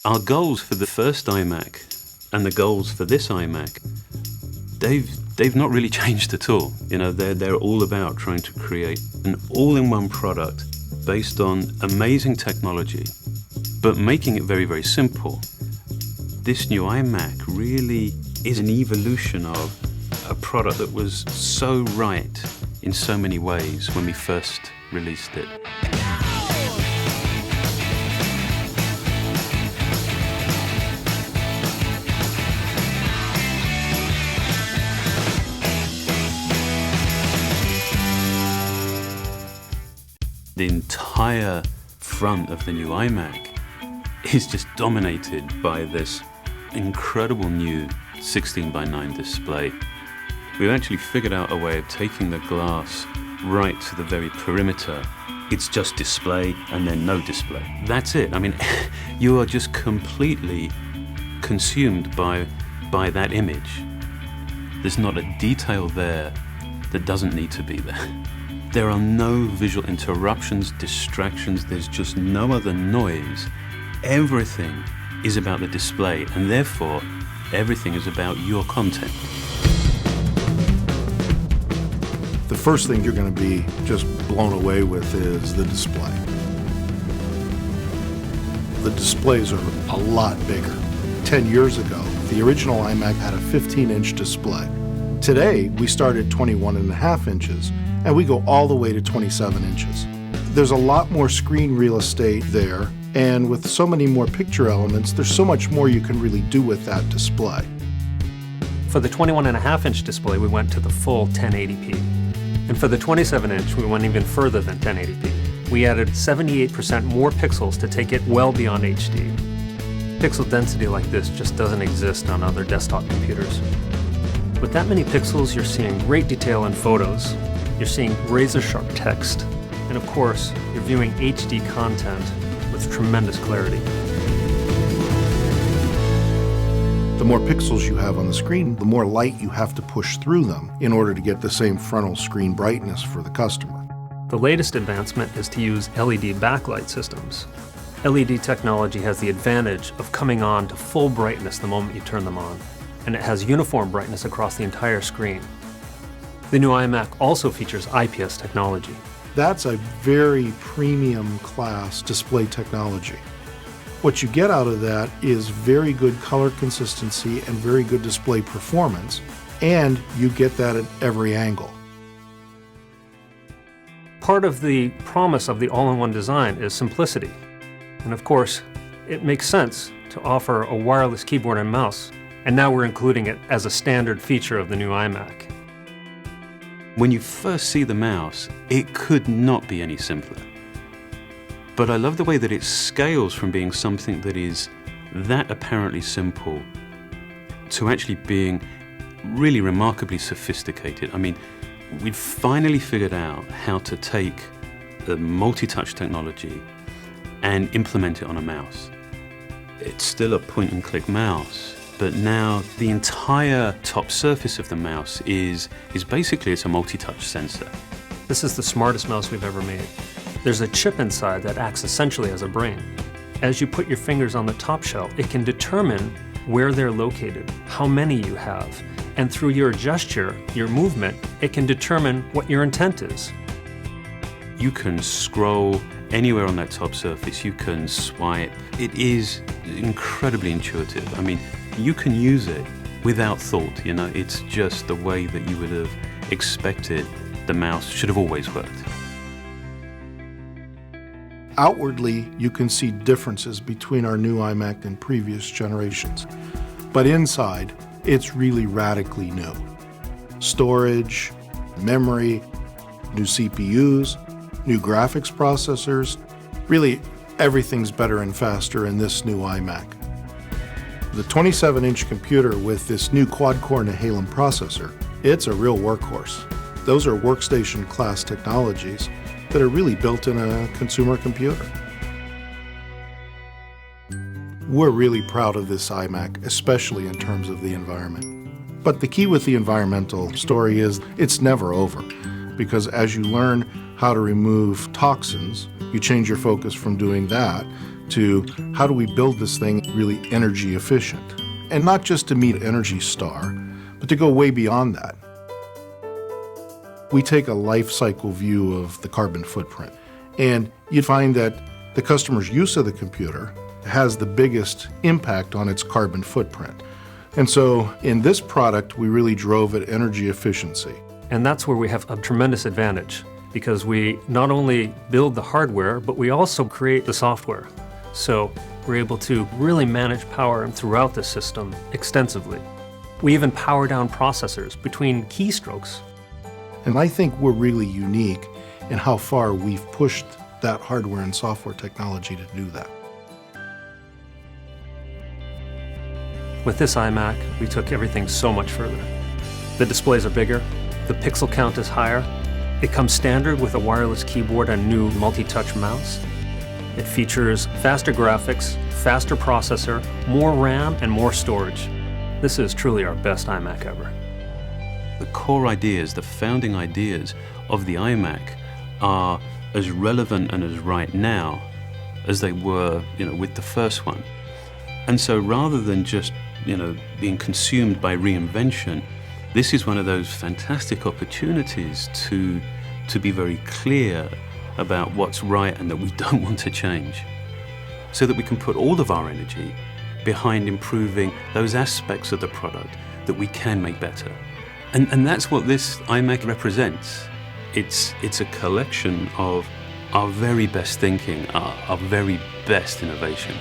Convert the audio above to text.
Our goals for the first iMac and the goals for this iMac, they've not really changed at all. You know, they're all about trying to create an all-in-one product based on amazing technology, but making it very, very simple. This new iMac really is an evolution of a product that was so right in so many ways when we first released it. The entire front of the new iMac is just dominated by this incredible new 16:9 display. We've actually figured out a way of taking the glass right to the very perimeter. It's just display and then no display. That's it. I mean, you are just completely consumed by that image. There's not a detail there that doesn't need to be there. There are no visual interruptions, distractions, there's just no other noise. Everything is about the display, and therefore, everything is about your content. The first thing you're going to be just blown away with is the display. The displays are a lot bigger. 10 years ago, the original iMac had a 15-inch display. Today, we start at 21.5 inches, and we go all the way to 27 inches. There's a lot more screen real estate there, and with so many more picture elements, there's so much more you can really do with that display. For the 21.5-inch display, we went to the full 1080p. And for the 27-inch, we went even further than 1080p. We added 78% more pixels to take it well beyond HD. Pixel density like this just doesn't exist on other desktop computers. With that many pixels, you're seeing great detail in photos. You're seeing razor-sharp text, and of course, you're viewing HD content with tremendous clarity. The more pixels you have on the screen, the more light you have to push through them in order to get the same frontal screen brightness for the customer. The latest advancement is to use LED backlight systems. LED technology has the advantage of coming on to full brightness the moment you turn them on, and it has uniform brightness across the entire screen. The new iMac also features IPS technology. That's a very premium class display technology. What you get out of that is very good color consistency and very good display performance, and you get that at every angle. Part of the promise of the all-in-one design is simplicity. And of course, it makes sense to offer a wireless keyboard and mouse, and now we're including it as a standard feature of the new iMac. When you first see the mouse, it could not be any simpler. But I love the way that it scales from being something that is that apparently simple to actually being really remarkably sophisticated. I mean, we've finally figured out how to take the multi-touch technology and implement it on a mouse. It's still a point-and-click mouse, but now the entire top surface of the mouse is basically it's a multi-touch sensor. This is the smartest mouse we've ever made. There's a chip inside that acts essentially as a brain. As you put your fingers on the top shell, it can determine where they're located, how many you have, and through your gesture, your movement, it can determine what your intent is. You can scroll anywhere on that top surface, you can swipe. It is incredibly intuitive. I mean, you can use it without thought, you know, it's just the way that you would have expected the mouse should have always worked. Outwardly, you can see differences between our new iMac and previous generations, but inside, it's really radically new. Storage, memory, new CPUs, new graphics processors, really everything's better and faster in this new iMac. The 27-inch computer with this new quad-core Nehalem processor, it's a real workhorse. Those are workstation class technologies that are really built in a consumer computer. We're really proud of this iMac, especially in terms of the environment. But the key with the environmental story is it's never over, because as you learn how to remove toxins, you change your focus from doing that to how do we build this thing really energy efficient? And not just to meet Energy Star, but to go way beyond that. We take a life cycle view of the carbon footprint, and you'd find that the customer's use of the computer has the biggest impact on its carbon footprint. And so in this product, we really drove at energy efficiency. And that's where we have a tremendous advantage, because we not only build the hardware, but we also create the software. So we're able to really manage power throughout the system extensively. We even power down processors between keystrokes. And I think we're really unique in how far we've pushed that hardware and software technology to do that. With this iMac, we took everything so much further. The displays are bigger, the pixel count is higher, it comes standard with a wireless keyboard and new multi-touch mouse. It features faster graphics, faster processor, more RAM, and more storage. This is truly our best iMac ever. The core ideas, the founding ideas of the iMac are as relevant and as right now as they were, with the first one. And so rather than just, being consumed by reinvention, this is one of those fantastic opportunities to be very clear about what's right and that we don't want to change, so that we can put all of our energy behind improving those aspects of the product that we can make better. And that's what this iMac represents. It's a collection of our very best thinking, our very best innovation.